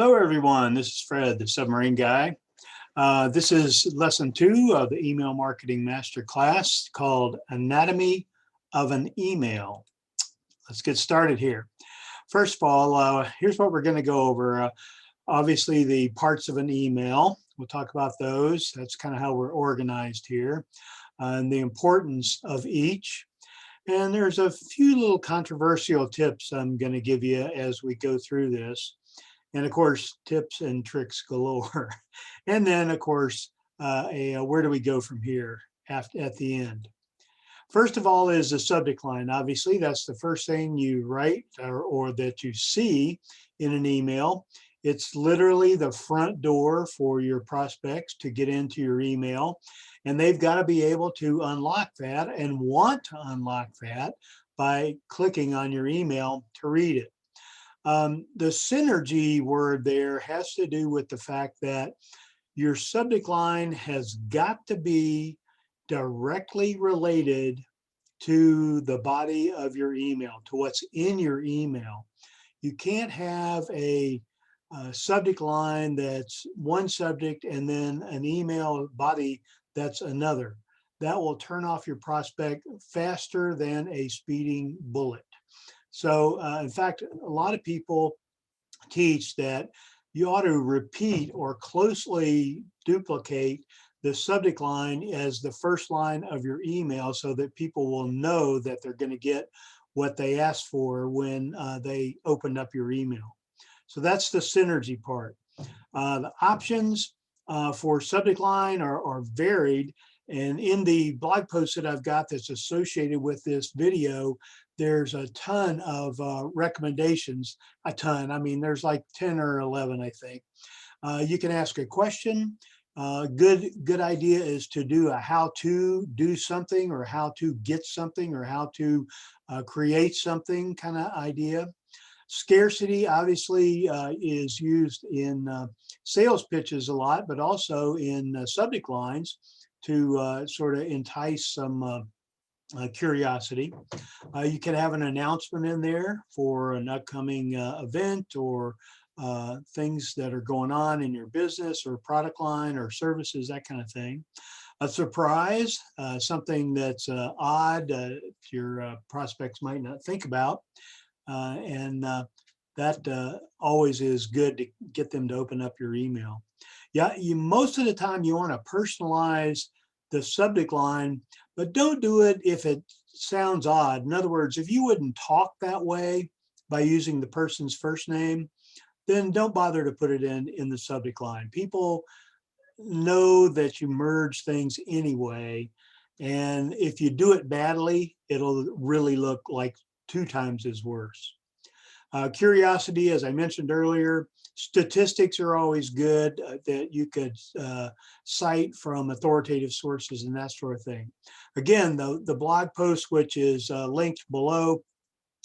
Hello, everyone. This is Fred, the submarine guy. This is lesson 2 of the email marketing master class called Anatomy of an Email. Let's get started here. First of all, here's what we're going to go over. Obviously, the parts of an email. We'll talk about those. That's kind of how we're organized here, and the importance of each. And there's a few little controversial tips I'm going to give you as we go through this. And of course, tips and tricks galore. And then, of course, where do we go from here at the end? First of all is the subject line. Obviously, that's the first thing you write or that you see in an email. It's literally the front door for your prospects to get into your email. And they've got to be able to unlock that and want to unlock that by clicking on your email to read it. The synergy word there has to do with the fact that your subject line has got to be directly related to the body of your email, to what's in your email. You can't have a subject line that's one subject and then an email body that's another. That will turn off your prospect faster than a speeding bullet. So in fact, a lot of people teach that you ought to repeat or closely duplicate the subject line as the first line of your email so that people will know that they're going to get what they asked for when they opened up your email. So that's the synergy part. The options for subject line are varied. And in the blog post that I've got that's associated with this video, there's a ton of recommendations. A ton, I mean, there's like 10 or 11, I think. You can ask a question. Good idea is to do a how to do something or how to get something or how to create something kind of idea. Scarcity obviously is used in sales pitches a lot, but also in subject lines to sort of entice some curiosity. You can have an announcement in there for an upcoming event or things that are going on in your business or product line or services, that kind of thing. A surprise, something that's odd, your prospects might not think about. And that always is good to get them to open up your email. Yeah, most of the time you want to personalize the subject line, but don't do it if it sounds odd. In other words, if you wouldn't talk that way by using the person's first name, then don't bother to put it in the subject line. People know that you merge things anyway, and if you do it badly, it'll really look like 2 times as worse. Curiosity, as I mentioned earlier, statistics are always good that you could cite from authoritative sources and that sort of thing. Again, the blog post, which is linked below,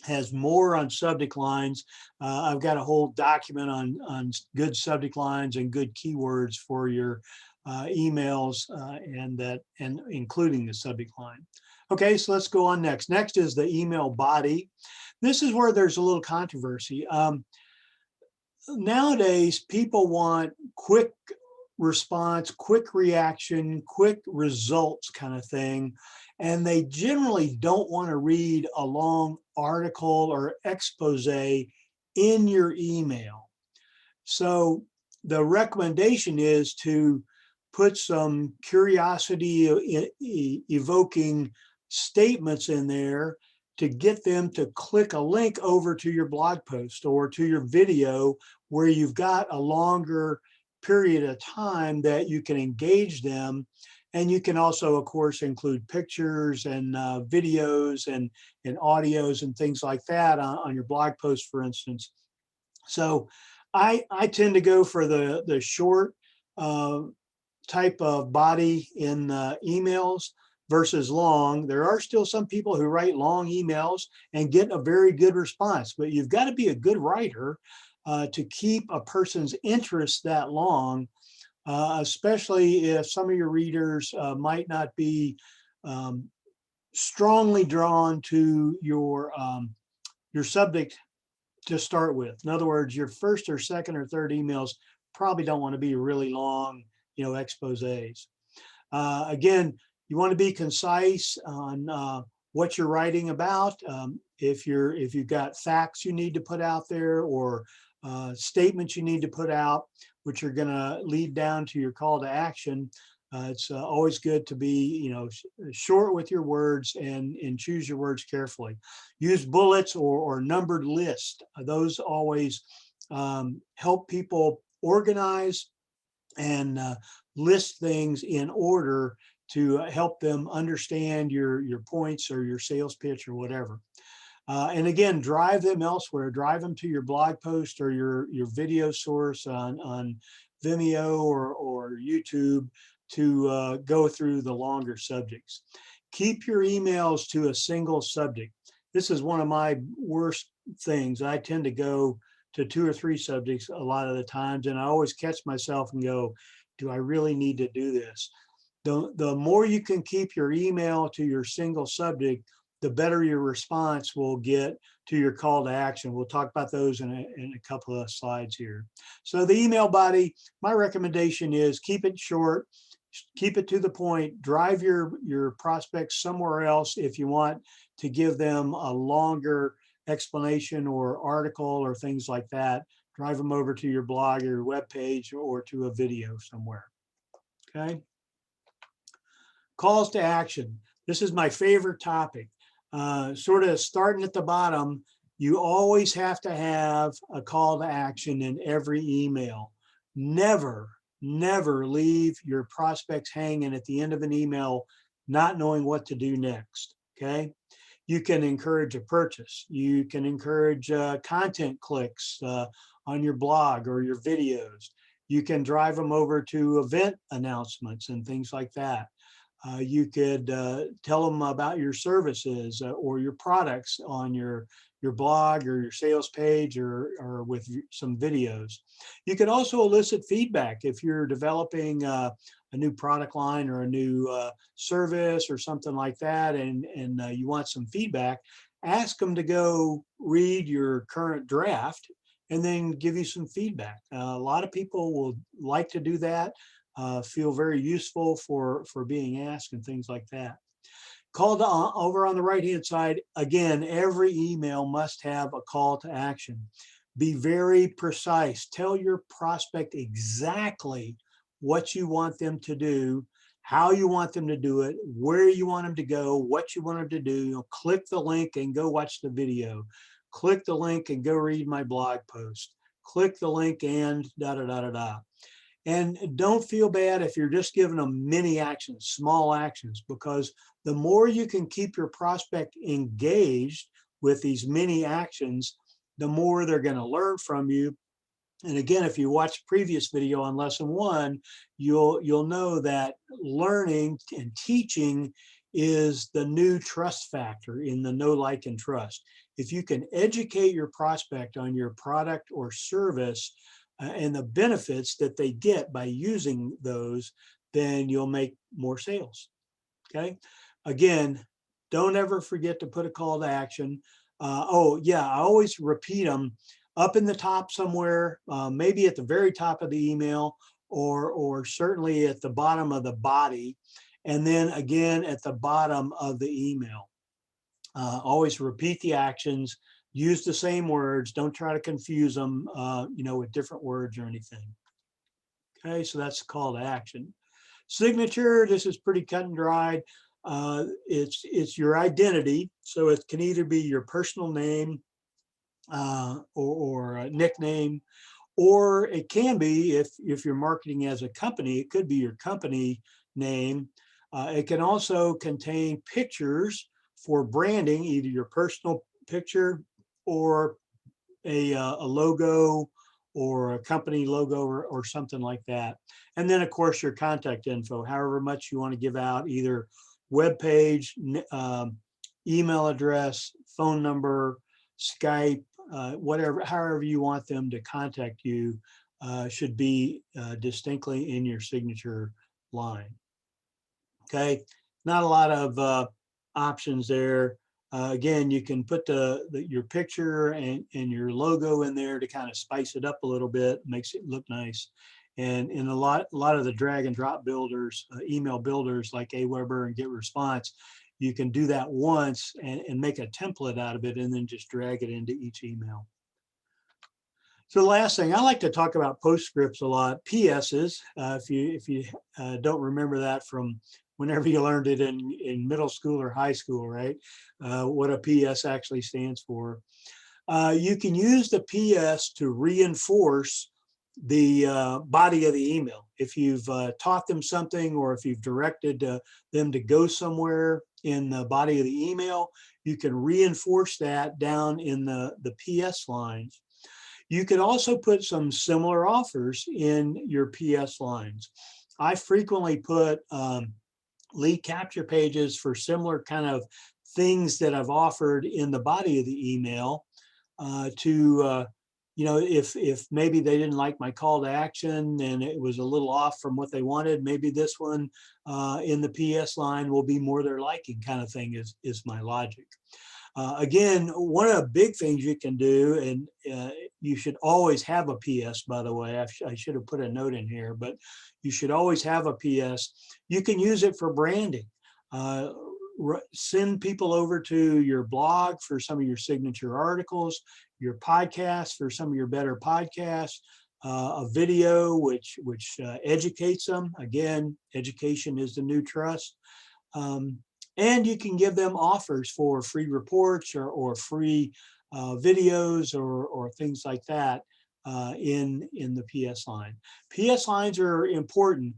has more on subject lines. I've got a whole document on good subject lines and good keywords for your emails and including the subject line. Okay, so let's go on next. Next is the email body. This is where there's a little controversy. Nowadays, people want quick response, quick reaction, quick results kind of thing. And they generally don't want to read a long article or expose in your email. So the recommendation is to put some curiosity evoking statements in there to get them to click a link over to your blog post or to your video where you've got a longer period of time that you can engage them. And you can also, of course, include pictures and videos and audios and things like that on your blog post, for instance. So I tend to go for the short type of body in emails versus long. There are still some people who write long emails and get a very good response, but you've got to be a good writer to keep a person's interest that long, especially if some of your readers might not be strongly drawn to your subject to start with. In other words, your first or second or third emails probably don't want to be really long, exposés. Again, you want to be concise on what you're writing about. If you've got facts you need to put out there, or statements you need to put out, which are going to lead down to your call to action, it's always good to be, short with your words and choose your words carefully. Use bullets or numbered lists. Those always help people organize and list things in order to help them understand your points or your sales pitch or whatever. And again, drive them elsewhere. Drive them to your blog post or your video source on Vimeo or YouTube to go through the longer subjects. Keep your emails to a single subject. This is one of my worst things. I tend to go to 2 or 3 subjects a lot of the times, and I always catch myself and go, do I really need to do this? The more you can keep your email to your single subject, the better your response will get to your call to action. We'll talk about those in a couple of slides here. So the email body, my recommendation is keep it short, keep it to the point, drive your prospects somewhere else if you want to give them a longer explanation or article or things like that. Drive them over to your blog or your web page or to a video somewhere. Okay. Calls to action. This is my favorite topic. Sort of starting at the bottom, you always have to have a call to action in every email. Never leave your prospects hanging at the end of an email not knowing what to do next. Okay. You can encourage a purchase. You can encourage content clicks on your blog or your videos. You can drive them over to event announcements and things like that. You could tell them about your services or your products on your blog or your sales page or with some videos. You could also elicit feedback if you're developing a new product line or a new service or something like that, and you want some feedback. Ask them to go read your current draft and then give you some feedback. A lot of people will like to do that. Feel very useful for being asked and things like that. Call to over on the right hand side, again, every email must have a call to action. Be very precise. Tell your prospect exactly what you want them to do, how you want them to do it, where you want them to go, what you want them to do. Click the link and go watch the video. Click the link and go read my blog post. Click the link and da da da da da. And don't feel bad if you're just giving them mini actions, small actions, because the more you can keep your prospect engaged with these mini actions, the more they're going to learn from you. And again, if you watch previous video on lesson 1, you'll know that learning and teaching is the new trust factor in the know, like, and trust. If you can educate your prospect on your product or service, and the benefits that they get by using those, then you'll make more sales. Okay. Again, don't ever forget to put a call to action. Oh yeah, I always repeat them up in the top somewhere, maybe at the very top of the email, or certainly at the bottom of the body, and then again at the bottom of the email. Always repeat the actions. Use the same words. Don't try to confuse them, with different words or anything. Okay, so that's the call to action. Signature, this is pretty cut and dried. It's your identity. So it can either be your personal name or a nickname, or it can be, if you're marketing as a company, it could be your company name. It can also contain pictures for branding, either your personal picture or a logo or a company logo or something like that. And then of course your contact info, however much you want to give out, either web page, email address, phone number, Skype, whatever, however you want them to contact you, should be distinctly in your signature line. Okay, not a lot of options there. Again, you can put your picture and your logo in there to kind of spice it up a little bit, makes it look nice. And in a lot of the drag and drop builders, email builders like Aweber and GetResponse, you can do that once and make a template out of it and then just drag it into each email. So the last thing, I like to talk about postscripts a lot, PSs. If you don't remember that from whenever you learned it in middle school or high school, right? What a PS actually stands for. You can use the PS to reinforce the body of the email. If you've taught them something, or if you've directed them to go somewhere in the body of the email, you can reinforce that down in the PS lines. You could also put some similar offers in your PS lines. I frequently put lead capture pages for similar kind of things that I've offered in the body of the email you know, if maybe they didn't like my call to action and it was a little off from what they wanted, maybe this one in the PS line will be more their liking, kind of thing is my logic. Again, one of the big things you can do, and you should always have a PS, by the way, I should have put a note in here, but you should always have a PS. You can use it for branding. Send people over to your blog for some of your signature articles, your podcast for some of your better podcasts, a video which educates them. Again, education is the new trust. And you can give them offers for free reports or free videos or things like that in the PS line. PS lines are important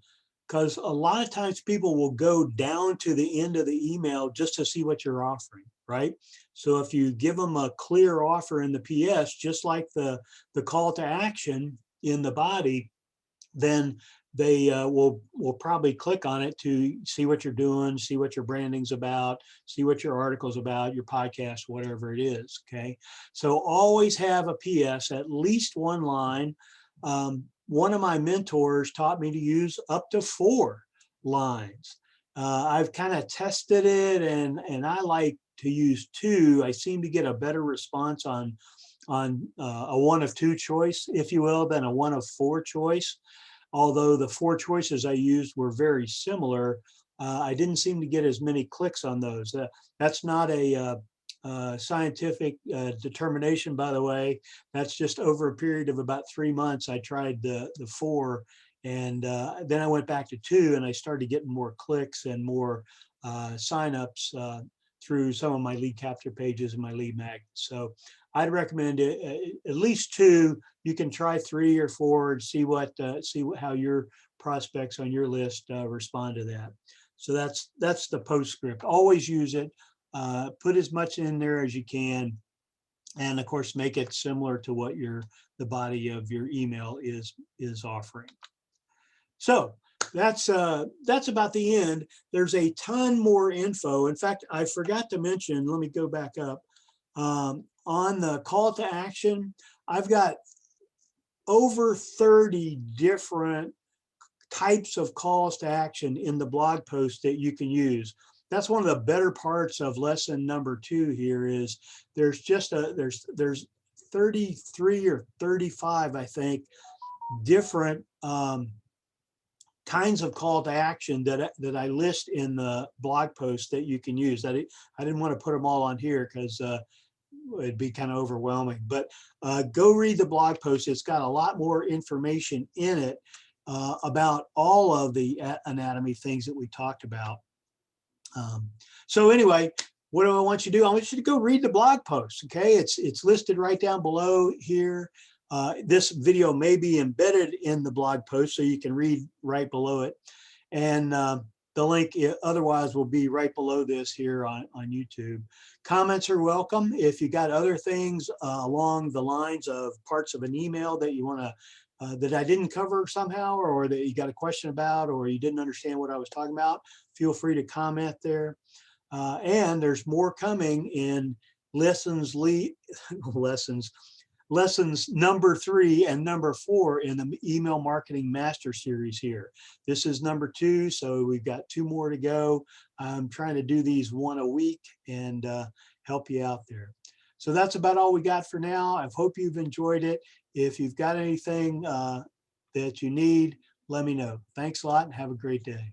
because a lot of times people will go down to the end of the email just to see what you're offering, right? So if you give them a clear offer in the PS, just like the call to action in the body, then they will probably click on it to see what you're doing, see what your branding's about, see what your article's about, your podcast, whatever it is, okay? So always have a PS, at least one line. One of my mentors taught me to use up to 4 lines. I've kind of tested it and I like to use 2. I seem to get a better response on a 1 of 2 choice, if you will, than a 1 of 4 choice. Although the 4 choices I used were very similar, I didn't seem to get as many clicks on those. That's not a scientific determination, by the way. That's just over a period of about 3 months. I tried the 4, and then I went back to 2, and I started getting more clicks and more signups through some of my lead capture pages and my lead magnets. So I'd recommend it, at least 2. You can try 3 or 4 and see how your prospects on your list respond to that. So that's the postscript. Always use it. Put as much in there as you can, and of course make it similar to what the body of your email is offering. So that's about the end. There's a ton more info. In fact, I forgot to mention, let me go back up. On the call to action, I've got over 30 different types of calls to action in the blog post that you can use. That's one of the better parts of lesson number 2 here is there's 33 or 35, I think, different kinds of call to action that I list in the blog post that you can use. I didn't want to put them all on here because it'd be kind of overwhelming, but go read the blog post. It's got a lot more information in it about all of the anatomy things that we talked about. So anyway, what do I want you to do? I want you to go read the blog post. Okay, it's listed right down below here. This video may be embedded in the blog post, so you can read right below it. And the link otherwise will be right below this here on YouTube. Comments are welcome. If you got other things along the lines of parts of an email that you want to that I didn't cover somehow, or that you got a question about, or you didn't understand what I was talking about, feel free to comment there. And there's more coming in lessons lessons number 3 and number 4 in the email marketing master series here. This is number 2, so we've got 2 more to go. I'm trying to do these 1 a week and help you out there. So that's about all we got for now. I hope you've enjoyed it. If you've got anything that you need, let me know. Thanks a lot and have a great day.